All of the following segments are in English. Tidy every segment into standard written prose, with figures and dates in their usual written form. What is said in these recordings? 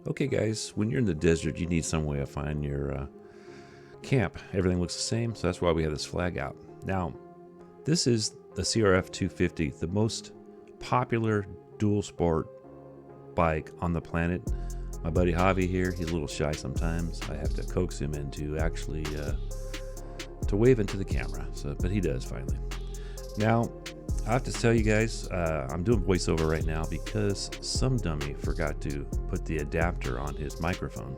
Okay guys, when you're in the desert, you need some way to find your camp. Everything looks the same, so that's why we have this flag out. Now, this is the CRF 250, the most popular dual sport bike on the planet. My buddy Javi here, he's a little shy sometimes. I have to coax him into actually to wave into the camera, but he does finally. Now, I have to tell you guys, I'm doing voiceover right now because some dummy forgot to put the adapter on his microphone.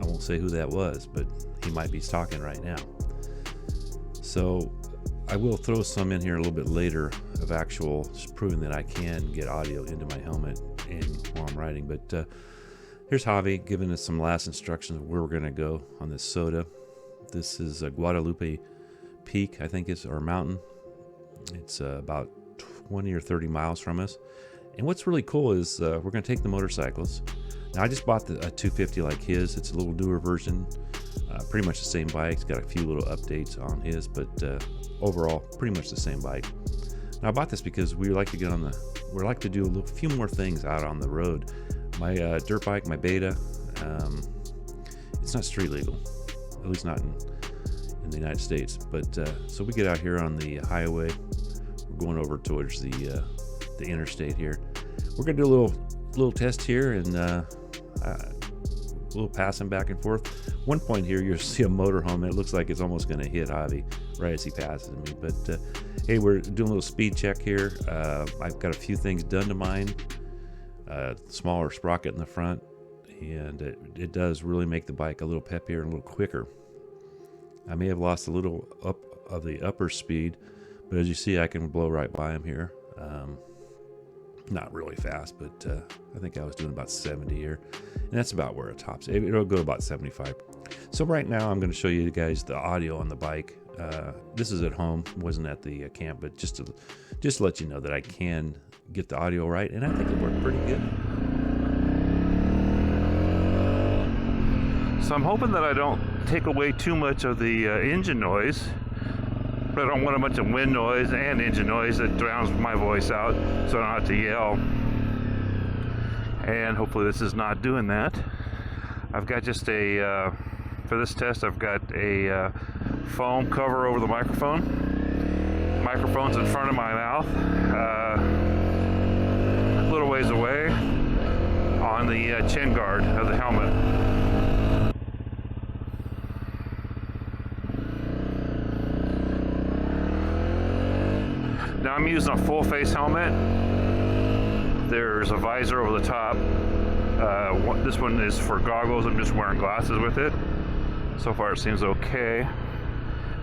I won't say who that was, but he might be talking right now. So I will throw some in here a little bit later of actual proving that I can get audio into my helmet and while I'm riding. But here's Javi giving us some last instructions of where we're going to go on this soda. This is a Guadeloupe Peak, I think it's, or mountain. It's about 20 or 30 miles from us. And what's really cool is we're going to take the motorcycles. Now I just bought a 250 like his. It's a little newer version. Pretty much the same bike. It's got a few little updates on his, but overall pretty much the same bike. Now I bought this because we like to get on we like to do a few more things out on the road. My dirt bike, my Beta, it's not street legal, at least not in the United States. But so we get out here on the highway. We're going over towards the interstate here. We're gonna do a little test here and a little passing back and forth. One point here, you'll see a motorhome, and it looks like it's almost gonna hit Javi right as he passes me. But hey, we're doing a little speed check here. I've got a few things done to mine. Smaller sprocket in the front, and it does really make the bike a little peppier and a little quicker. I may have lost a little of the upper speed, but as you see, I can blow right by him here. Not really fast, but I think I was doing about 70 here, and that's about where it tops. It'll go about 75. So right now, I'm going to show you guys the audio on the bike. This is at home, wasn't at the camp, but just to let you know that I can get the audio right, and I think it worked pretty good. So I'm hoping that I don't take away too much of the engine noise, but I don't want a bunch of wind noise and engine noise that drowns my voice out, so I don't have to yell. And hopefully this is not doing that. I've got just for this test, I've got a foam cover over the microphone. Microphone's in front of my mouth, a little ways away on the chin guard of the helmet. Now I'm using a full face helmet. There's a visor over the top. This one is for goggles. I'm just wearing glasses with it. So far it seems okay.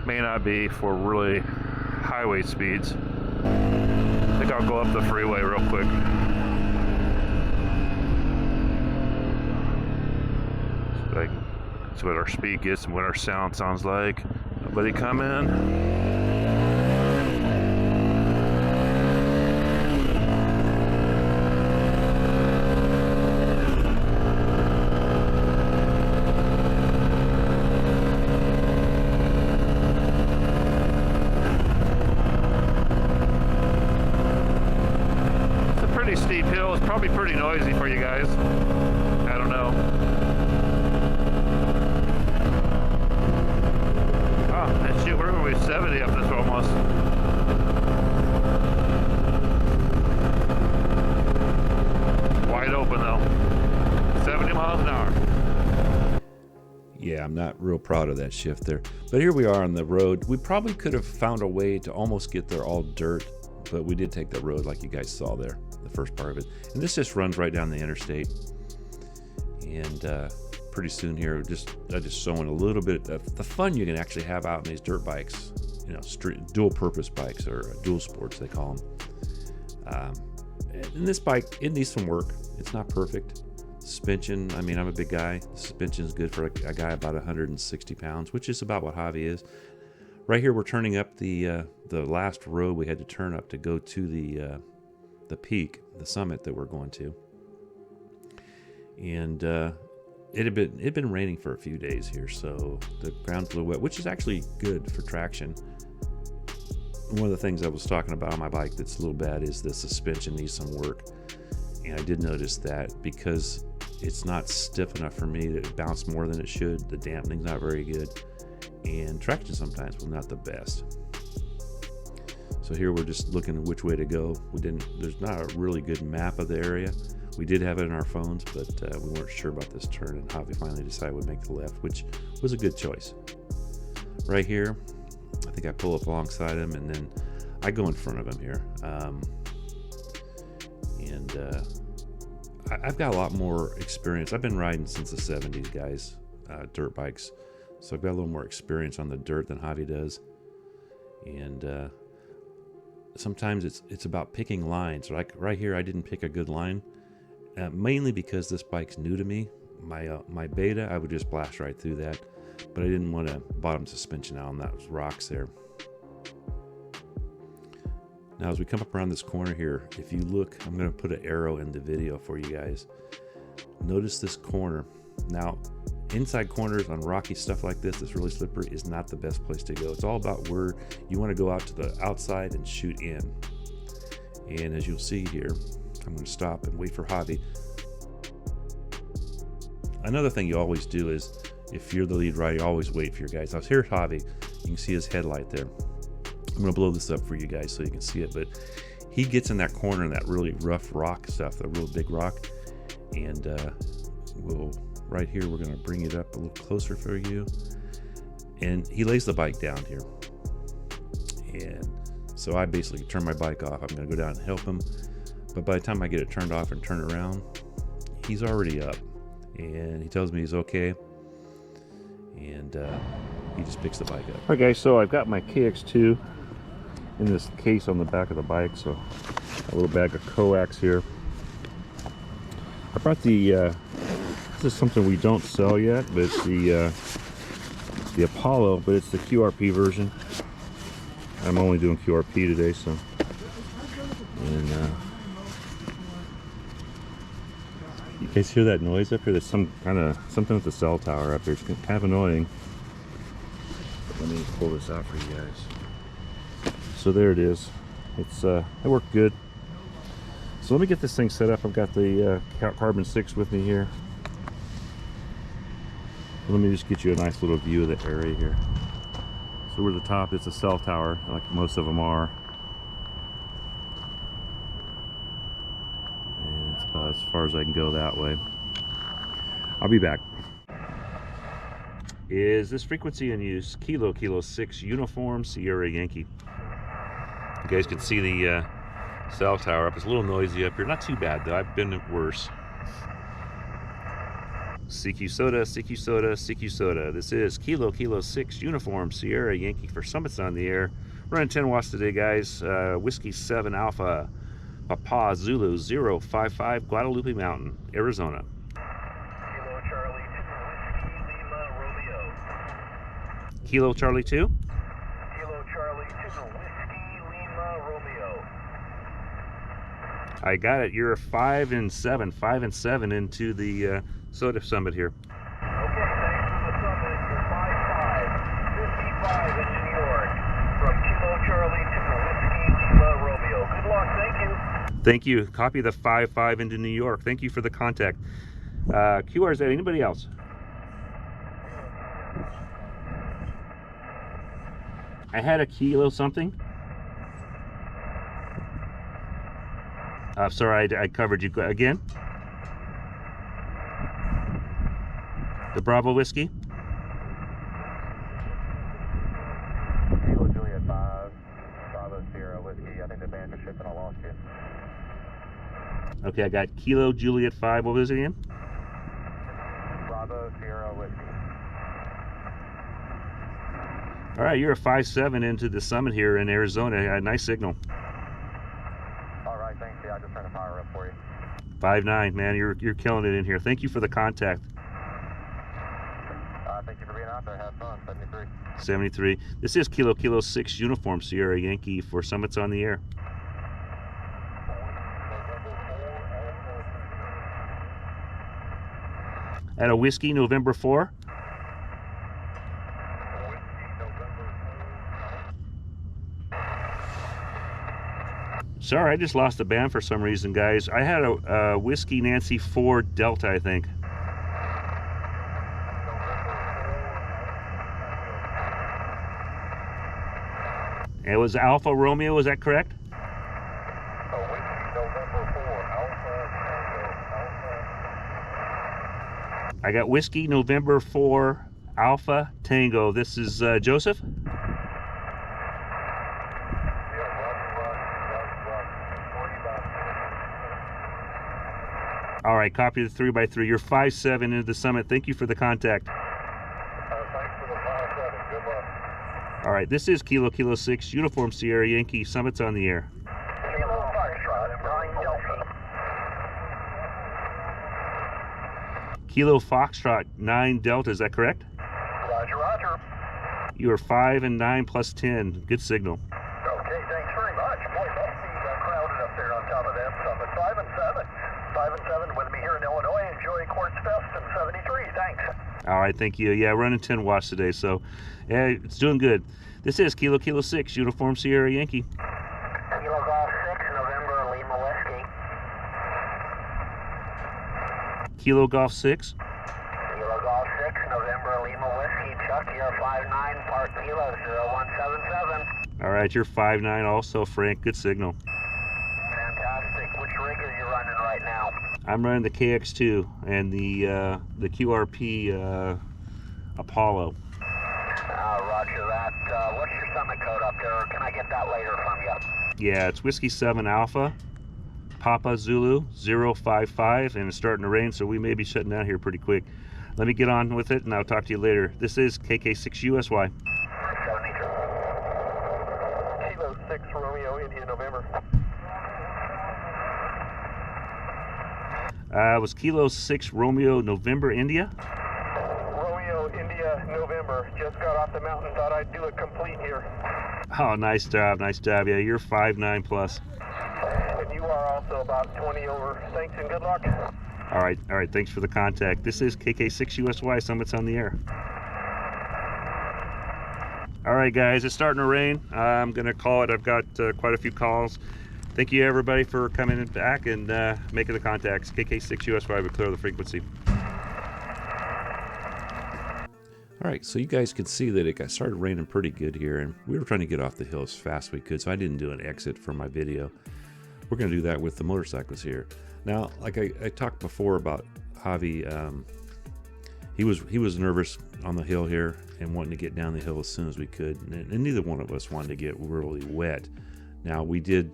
May not be for really highway speeds. I think I'll go up the freeway real quick. See what our speed gets and what our sound sounds like. Nobody coming. Steep hill. It's probably pretty noisy for you guys. I don't know. Oh, shoot, we're going to be 70 up this almost. Wide open though. 70 miles an hour. Yeah, I'm not real proud of that shift there. But here we are on the road. We probably could have found a way to almost get there all dirt, but we did take the road like you guys saw there, the first part of it. And this just runs right down the interstate. And pretty soon here, I just showing a little bit of the fun you can actually have out in these dirt bikes, you know, dual purpose bikes, or dual sports they call them. And this bike, it needs some work. It's not perfect. Suspension, I mean, I'm a big guy. The suspension is good for a guy about 160 pounds, which is about what Javi is. Right here, we're turning up the last road we had to turn up to go to the peak, the summit that we're going to. And it had been raining for a few days here, so the ground's a little wet, which is actually good for traction. One of the things I was talking about on my bike that's a little bad is the suspension needs some work. And I did notice that because it's not stiff enough for me. It bounced more than it should. The dampening's not very good, and traction sometimes was not the best. So here we're just looking at which way to go. There's not a really good map of the area. We did have it in our phones, but we weren't sure about this turn, and Javi finally decided we'd make the left, which was a good choice. Right here, I think I pull up alongside him, and then I go in front of him here. I've got a lot more experience. I've been riding since the 70s, guys, dirt bikes. So I've got a little more experience on the dirt than Javi does. And sometimes it's about picking lines. Like right here, I didn't pick a good line, mainly because this bike's new to me. My beta, I would just blast right through that, but I didn't want to bottom suspension out on those rocks there. Now, as we come up around this corner here, if you look, I'm going to put an arrow in the video for you guys. Notice this corner. Now, inside corners on rocky stuff like this that's really slippery is not the best place to go. It's all about where you want to go out to the outside and shoot in. And as you'll see here, I'm going to stop and wait for Javi. Another thing you always do is, if you're the lead rider, you always wait for your guys. Now, here's Javi. You can see his headlight there. I'm going to blow this up for you guys so you can see it, but he gets in that corner in that really rough rock stuff, the real big rock, and right here, we're going to bring it up a little closer for you, and he lays the bike down here, and so I basically turn my bike off. I'm going to go down and help him, but by the time I get it turned off and turn it around, he's already up, and he tells me he's okay, and he just picks the bike up. Alright guys, so I've got my KX2 in this case on the back of the bike, so a little bag of coax here. I brought the this is something we don't sell yet, but it's the Apollo, but it's the QRP version. I'm only doing QRP today, so and you guys hear that noise up here? There's something with the cell tower up here. It's kind of annoying. Let me pull this out for you guys. So there it is. It worked good. So let me get this thing set up. I've got the carbon 6 with me here. Let me just get you a nice little view of the area here. So we're at the top. It's a cell tower, like most of them are. And it's about as far as I can go that way. I'll be back. Is this frequency in use? Kilo 6 Uniform Sierra Yankee. You guys can see the cell tower up. It's a little noisy up here. Not too bad though. I've been worse. CQ soda, CQ soda, CQ soda. This is Kilo 6 Uniform Sierra Yankee for Summits on the Air. Running 10 watts today, guys. Whiskey 7 Alpha Papa Zulu 055 Guadalupe Mountain, Arizona. Kilo Charlie 2? Kilo Charlie 2, Whiskey Lima Romeo. I got it. You're 5 and 7 into the Soda Summit here. Okay, thanks for the summit. You're 55 in New York. From Kilo Charlie 2, Whiskey Lima Romeo. Good luck, thank you. Thank you. Copy the 55 into New York. Thank you for the contact. QRZ, anybody else? I had a kilo something. Sorry, I covered you again. The Bravo whiskey. Kilo Juliet 5, Bravo Sierra Whiskey. I think the band for shipping, I lost you. Okay, I got Kilo Juliet 5. What was it again? Bravo Sierra Whiskey. All right, you're a 5-7 into the summit here in Arizona. A nice signal. All right, thanks. Yeah, I just turned the power up for you. 5-9, man. You're killing it in here. Thank you for the contact. Thank you for being out there. Have fun. 73. 73. This is Kilo 6 Uniform Sierra Yankee for Summits on the Air. At a whiskey, November 4. Sorry, I just lost the band for some reason, guys. I had a Whiskey Nancy 4 Delta, I think. It was Alpha Romeo, is that correct? I got Whiskey November 4 Alpha Tango. This is Joseph? All right, copy the 3x3. You're 5-7 into the summit. Thank you for the contact. Thanks for the 5-7. Good luck. All right, this is Kilo 6, Uniform Sierra Yankee. Summit's on the air. Kilo Foxtrot, 9 Delta. Kilo Foxtrot, 9 Delta. Is that correct? Roger, roger. You are 5 and 9 plus 10. Good signal. Okay, thanks very much. Boy, must be crowded up there on top of that summit. 5 and 7. 5 and 7 with me here in Illinois. Enjoy Quartz Fest in 73. Thanks. All right, thank you. Yeah, running 10 watts today, so yeah, it's doing good. This is Kilo 6, Uniform Sierra Yankee. Kilo Golf 6, November, Lima Whiskey. Kilo Golf 6. Kilo Golf 6, November, Lima Whiskey. Chuck, you're 5-9, Park Kilo 0177. All right, you're 5-9 also, Frank. Good signal. Fantastic. Which rig are you running right now? I'm running the KX2 and the QRP Apollo. Roger that. What's your summit code up there? Or can I get that later from you? Yeah, it's Whiskey 7 Alpha, Papa Zulu 055, and it's starting to rain, so we may be shutting down here pretty quick. Let me get on with it, and I'll talk to you later. This is KK6USY. 72. Kilo 6, Romeo, India, November. It was Kilo 6 Romeo November India. Romeo, India, November. Just got off the mountain. Thought I'd do it complete here. Oh, nice job, nice job. Yeah, you're 5-9 plus. And you are also about 20 over. Thanks and good luck. All right, thanks for the contact. This is KK6USY, Summit's on the air. All right, guys, it's starting to rain. I'm gonna call it. I've got quite a few calls. Thank you, everybody, for coming back and making the contacts. KK6USY would clear the frequency. All right, so you guys can see that it started raining pretty good here, and we were trying to get off the hill as fast as we could, so I didn't do an exit for my video. We're going to do that with the motorcycles here. Now, like I talked before about Javi, he was nervous on the hill here and wanting to get down the hill as soon as we could, and neither one of us wanted to get really wet. Now, we did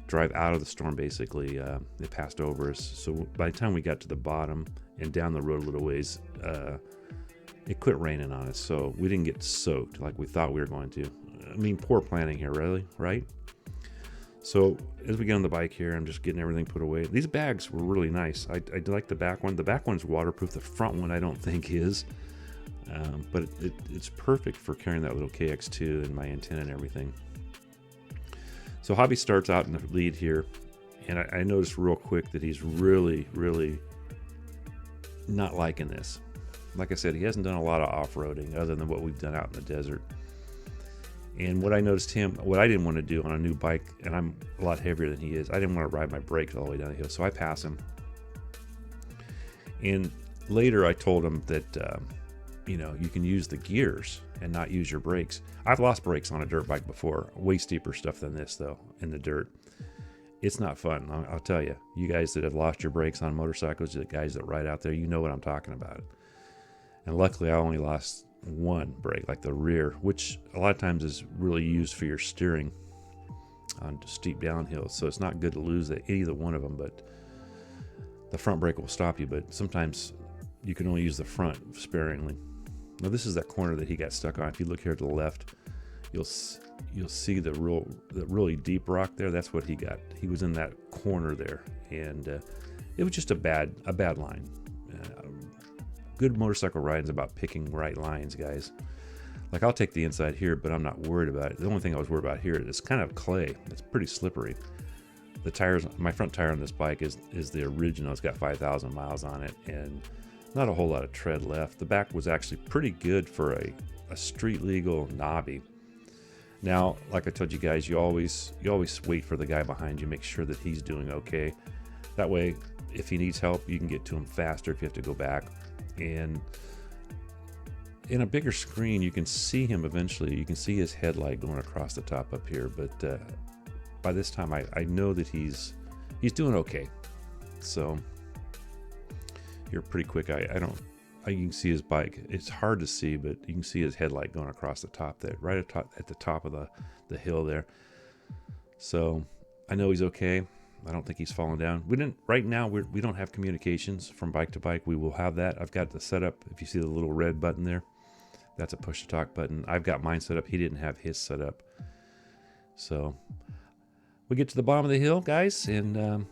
drive out of the storm, basically. It passed over us, so by the time we got to the bottom and down the road a little ways, it quit raining on us, so we didn't get soaked like we thought we were going to. I mean, poor planning here, really, right? So as we get on the bike here, I'm just getting everything put away. These bags were really nice. I like the back one. The back one's waterproof. The front one I don't think is, but it's perfect for carrying that little KX2 and my antenna and everything. So Javi starts out in the lead here, and I noticed real quick that he's really, really not liking this. Like I said, he hasn't done a lot of off-roading other than what we've done out in the desert. And what I noticed what I didn't want to do on a new bike, and I'm a lot heavier than he is, I didn't want to ride my brakes all the way down the hill, so I pass him. And later I told him that, you can use the gears and not use your brakes. I've lost brakes on a dirt bike before, way steeper stuff than this though, in the dirt. It's not fun, I'll tell you. You guys that have lost your brakes on motorcycles, the guys that ride out there, you know what I'm talking about. And luckily I only lost one brake, like the rear, which a lot of times is really used for your steering on steep downhill, so it's not good to lose either one of them, but the front brake will stop you, but sometimes you can only use the front sparingly. Now this is that corner that he got stuck on. If you look here to the left, you'll see the really deep rock there. That's what he got. He was in that corner there, and it was just a bad line. Good motorcycle riding is about picking right lines, guys. Like, I'll take the inside here, but I'm not worried about it. The only thing I was worried about here is it's kind of clay. It's pretty slippery. The tires, my front tire on this bike is the original. It's got 5,000 miles on it and not a whole lot of tread left. The back was actually pretty good for a street legal knobby. Now, like I told you guys, you always wait for the guy behind you, make sure that he's doing okay. That way, if he needs help, you can get to him faster if you have to go back. And in a bigger screen, you can see him eventually. You can see his headlight going across the top up here. But by this time, I know that he's doing okay. So you're pretty quick. You can see his bike. It's hard to see, but you can see his headlight going across the top there, right at the top of the hill there. So I know he's okay. I don't think he's fallen down. Right now we don't have communications from bike to bike. We will have that. I've got the setup. If you see the little red button there, that's a push to talk button. I've got mine set up. He didn't have his set up. So we get to the bottom of the hill, guys, and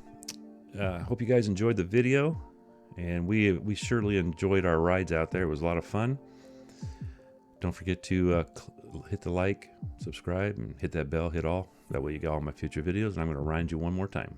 hope you guys enjoyed the video. And we surely enjoyed our rides out there. It was a lot of fun. Don't forget to hit the like, subscribe, and hit that bell, hit all. That way you get all my future videos. And I'm going to remind you one more time.